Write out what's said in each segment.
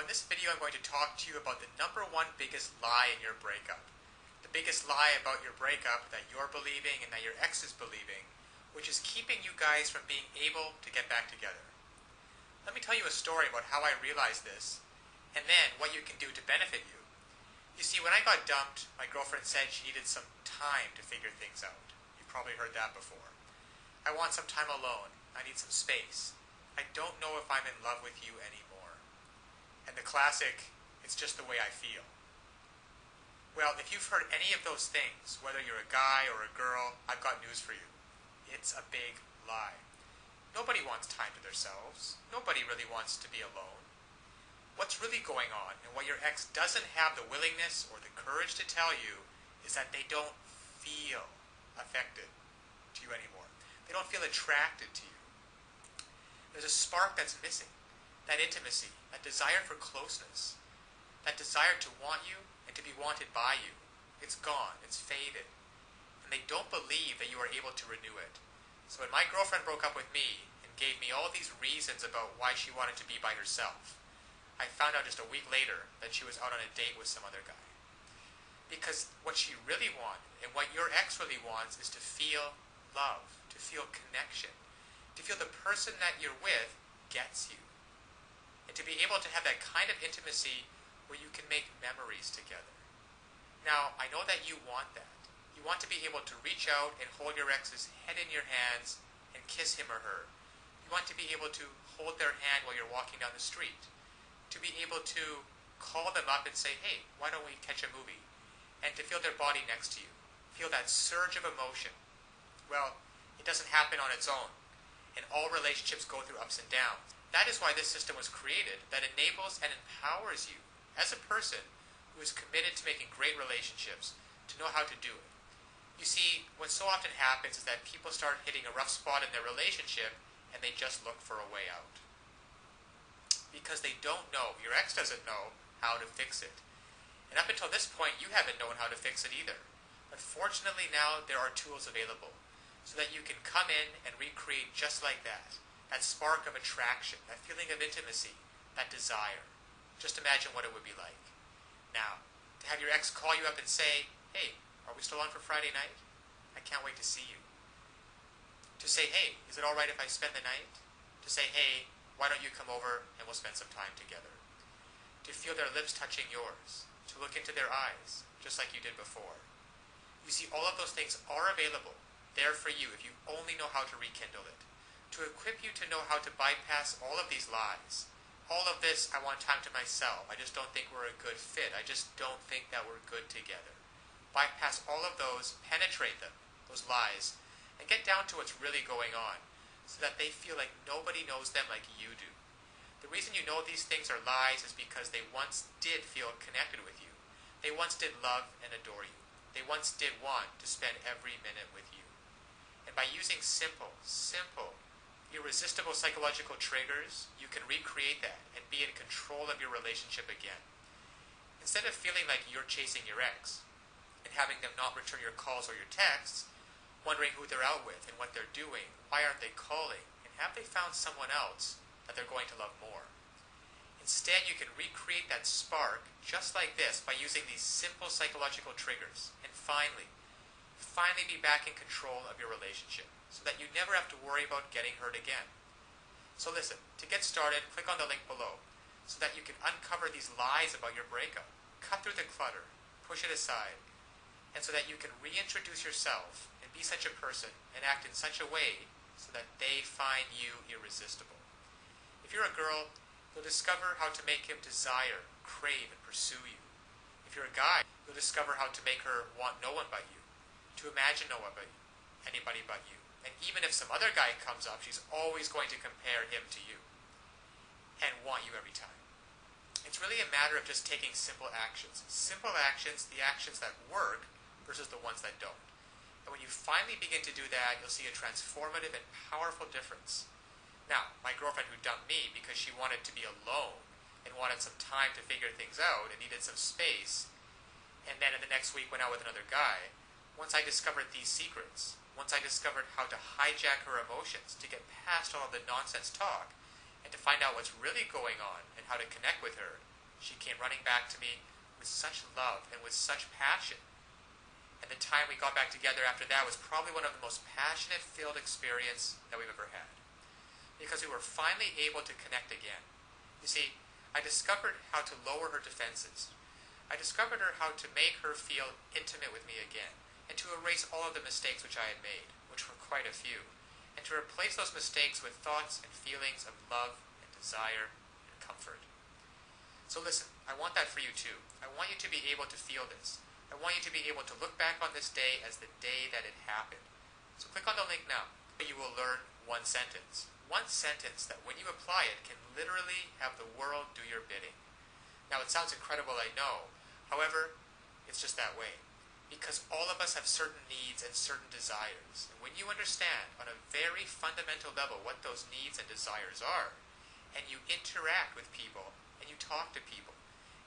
in this video I'm going to talk to you about the number one biggest lie in your breakup. The biggest lie about your breakup that you're believing and that your ex is believing, which is keeping you guys from being able to get back together. Let me tell you a story about how I realized this, and then what you can do to benefit you. You see, when I got dumped, my girlfriend said she needed some time to figure things out. You've probably heard that before. I want some time alone. I need some space. I don't know if I'm in love with you anymore. And the classic, it's just the way I feel. Well, if you've heard any of those things, whether you're a guy or a girl, I've got news for you. It's a big lie. Nobody wants time to themselves. Nobody really wants to be alone. What's really going on, and what your ex doesn't have the willingness or the courage to tell you, is that they don't feel affected to you anymore. They don't feel attracted to you. There's a spark that's missing. That intimacy, that desire for closeness, that desire to want you and to be wanted by you. It's gone. It's faded. And they don't believe that you are able to renew it. So when my girlfriend broke up with me and gave me all these reasons about why she wanted to be by herself, I found out just a week later that she was out on a date with some other guy. Because what she really wanted, and what your ex really wants, is to feel love, to feel connection, to feel the person that you're with gets you. And to be able to have that kind of intimacy where you can make memories together. Now, I know that you want that. You want to be able to reach out and hold your ex's head in your hands and kiss him or her. You want to be able to hold their hand while you're walking down the street. To be able to call them up and say, hey, why don't we catch a movie? And to feel their body next to you. Feel that surge of emotion. Well, it doesn't happen on its own. And all relationships go through ups and downs. That is why this system was created, that enables and empowers you as a person who is committed to making great relationships to know how to do it. You see, what so often happens is that people start hitting a rough spot in their relationship and they just look for a way out. Because they don't know, your ex doesn't know how to fix it. And up until this point, you haven't known how to fix it either. But fortunately now there are tools available so that you can come in and recreate just like that. That spark of attraction, that feeling of intimacy, that desire. Just imagine what it would be like. Now, to have your ex call you up and say, hey, are we still on for Friday night? I can't wait to see you. To say, hey, is it all right if I spend the night? To say, hey, why don't you come over and we'll spend some time together? To feel their lips touching yours. To look into their eyes, just like you did before. You see, all of those things are available, there for you if you only know how to rekindle it. To equip you to know how to bypass all of these lies. All of this, I want time to myself. I just don't think we're a good fit. I just don't think that we're good together. Bypass all of those, penetrate them, those lies, and get down to what's really going on so that they feel like nobody knows them like you do. The reason you know these things are lies is because they once did feel connected with you. They once did love and adore you. They once did want to spend every minute with you. And by using simple, irresistible psychological triggers, you can recreate that and be in control of your relationship again. Instead of feeling like you're chasing your ex and having them not return your calls or your texts, wondering who they're out with and what they're doing, why aren't they calling, and have they found someone else that they're going to love more. Instead, you can recreate that spark just like this by using these simple psychological triggers and finally be back in control of your relationship so that you never have to worry about getting hurt again. So listen, to get started, click on the link below so that you can uncover these lies about your breakup, cut through the clutter, push it aside, and so that you can reintroduce yourself and be such a person and act in such a way so that they find you irresistible. If you're a girl, you'll discover how to make him desire, crave, and pursue you. If you're a guy, you'll discover how to make her want no one but you, to imagine no one but you, anybody but you. And even if some other guy comes up, she's always going to compare him to you and want you every time. It's really a matter of just taking simple actions. Simple actions, the actions that work versus the ones that don't. And when you finally begin to do that, you'll see a transformative and powerful difference. Now, my girlfriend who dumped me because she wanted to be alone and wanted some time to figure things out and needed some space, and then in the next week went out with another guy, once I discovered these secrets, once I discovered how to hijack her emotions, to get past all of the nonsense talk, and to find out what's really going on and how to connect with her, She came running back to me with such love and with such passion. And the time we got back together after that was probably one of the most passionate filled experience that we've ever had. Because we were finally able to connect again. You see, I discovered how to lower her defenses. I discovered how to make her feel intimate with me again, and to erase all of the mistakes which I had made, which were quite a few, and to replace those mistakes with thoughts and feelings of love and desire and comfort. So listen, I want that for you too. I want you to be able to feel this. I want you to be able to look back on this day as the day that it happened. So click on the link now. You will learn one sentence. One sentence that when you apply it can literally have the world do your bidding. Now it sounds incredible, I know. However, it's just that way. Because all of us have certain needs and certain desires. And when you understand on a very fundamental level what those needs and desires are, and you interact with people, and you talk to people,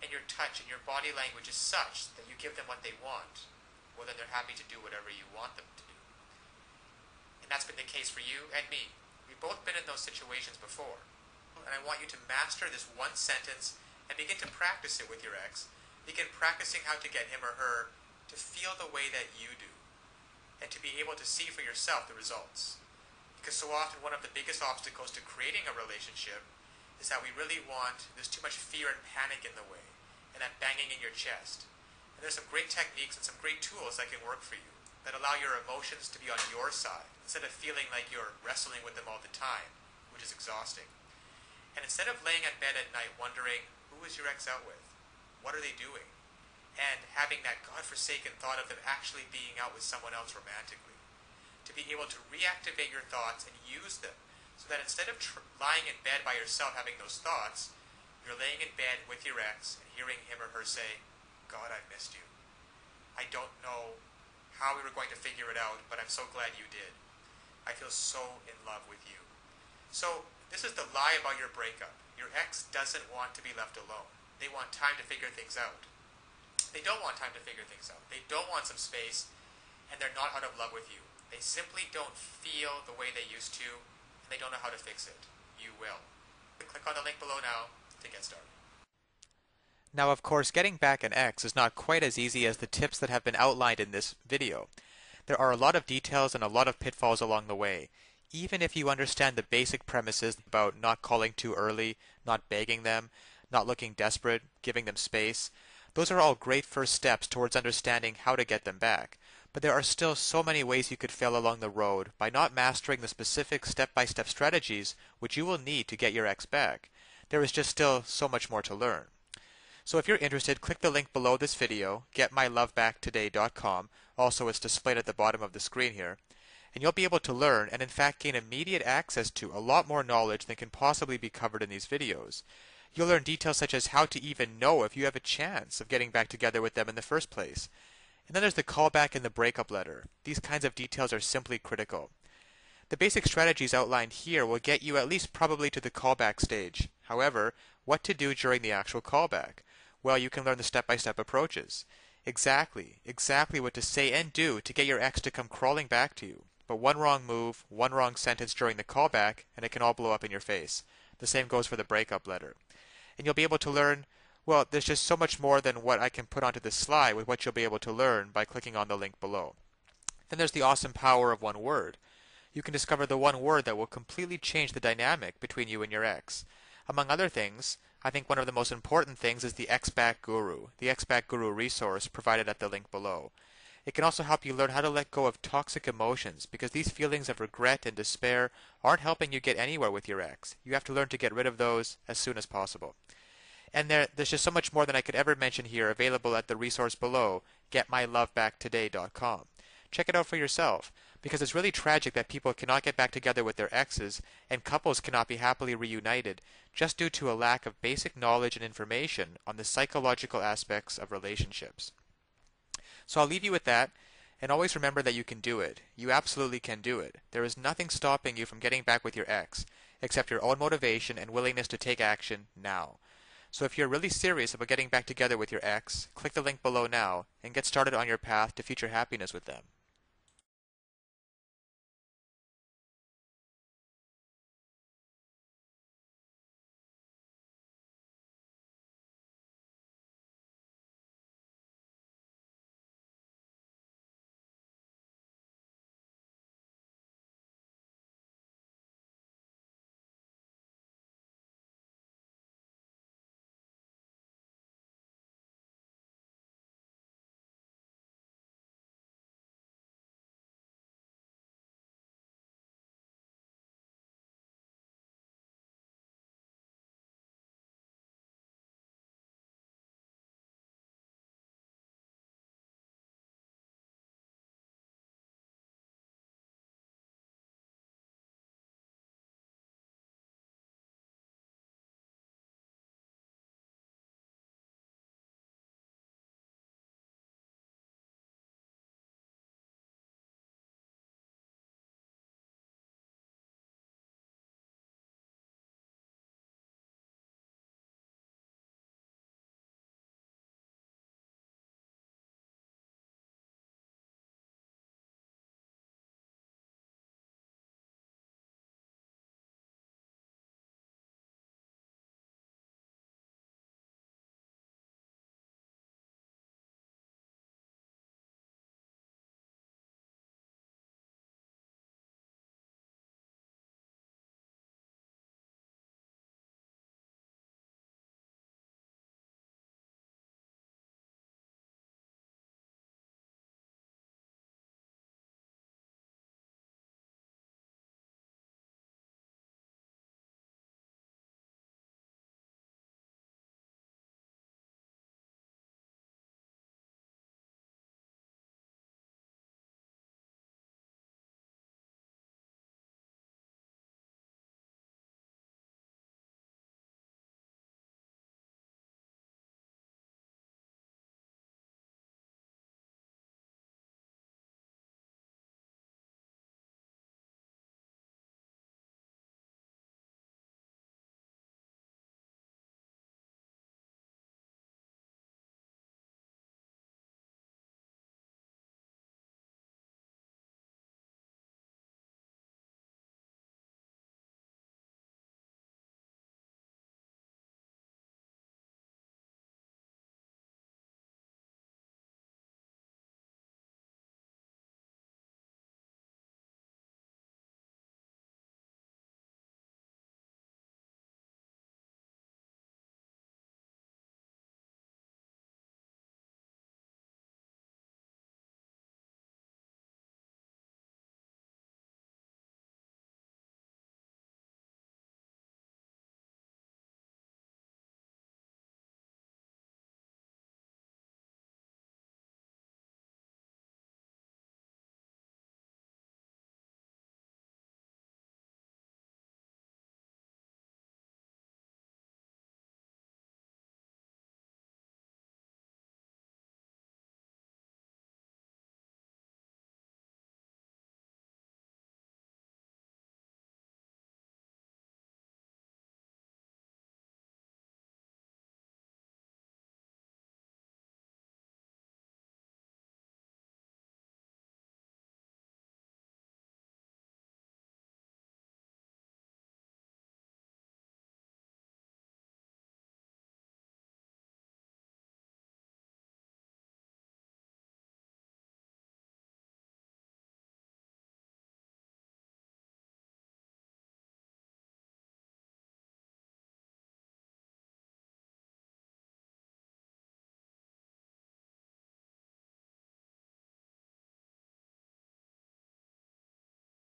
and your touch and your body language is such that you give them what they want, well then they're happy to do whatever you want them to do. And that's been the case for you and me. We've both been in those situations before. And I want you to master this one sentence and begin to practice it with your ex. Begin practicing how to get him or her to feel the way that you do, and to be able to see for yourself the results. Because so often one of the biggest obstacles to creating a relationship is that we really want, there's too much fear and panic in the way, and that banging in your chest. And there's some great techniques and some great tools that can work for you, that allow your emotions to be on your side, instead of feeling like you're wrestling with them all the time, which is exhausting. And instead of laying in bed at night wondering, who is your ex out with? What are they doing? And having that godforsaken thought of them actually being out with someone else romantically. To be able to reactivate your thoughts and use them, so that instead of lying in bed by yourself having those thoughts, you're laying in bed with your ex and hearing him or her say, God, I missed you. I don't know how we were going to figure it out, but I'm so glad you did. I feel so in love with you. So this is the lie about your breakup. Your ex doesn't want to be left alone. They want time to figure things out. They don't want time to figure things out. They don't want some space, and they're not out of love with you. They simply don't feel the way they used to, and they don't know how to fix it. You will. Click on the link below now to get started. Now, of course, getting back an ex is not quite as easy as the tips that have been outlined in this video. There are a lot of details and a lot of pitfalls along the way. Even if you understand the basic premises about not calling too early, not begging them, not looking desperate, giving them space, those are all great first steps towards understanding how to get them back. But there are still so many ways you could fail along the road by not mastering the specific step-by-step strategies which you will need to get your ex back. There is just still so much more to learn. So if you're interested, click the link below this video, getmylovebacktoday.com. Also, it's displayed at the bottom of the screen here. And you'll be able to learn and in fact gain immediate access to a lot more knowledge than can possibly be covered in these videos. You'll learn details such as how to even know if you have a chance of getting back together with them in the first place. And then there's the callback and the breakup letter. These kinds of details are simply critical. The basic strategies outlined here will get you at least probably to the callback stage. However, what to do during the actual callback? Well, you can learn the step-by-step approaches. Exactly what to say and do to get your ex to come crawling back to you. But one wrong move, one wrong sentence during the callback, and it can all blow up in your face. The same goes for the breakup letter. And you'll be able to learn, well, there's just so much more than what I can put onto this slide with what you'll be able to learn by clicking on the link below. Then there's the awesome power of one word. You can discover the one word that will completely change the dynamic between you and your ex. Among other things, I think one of the most important things is the Ex-Back Guru, the Ex-Back Guru resource provided at the link below. It can also help you learn how to let go of toxic emotions, because these feelings of regret and despair aren't helping you get anywhere with your ex. You have to learn to get rid of those as soon as possible. And there's just so much more than I could ever mention here available at the resource below, getmylovebacktoday.com. Check it out for yourself, because it's really tragic that people cannot get back together with their exes, and couples cannot be happily reunited, just due to a lack of basic knowledge and information on the psychological aspects of relationships. So I'll leave you with that, and always remember that you can do it. You absolutely can do it. There is nothing stopping you from getting back with your ex, except your own motivation and willingness to take action now. So if you're really serious about getting back together with your ex, click the link below now and get started on your path to future happiness with them.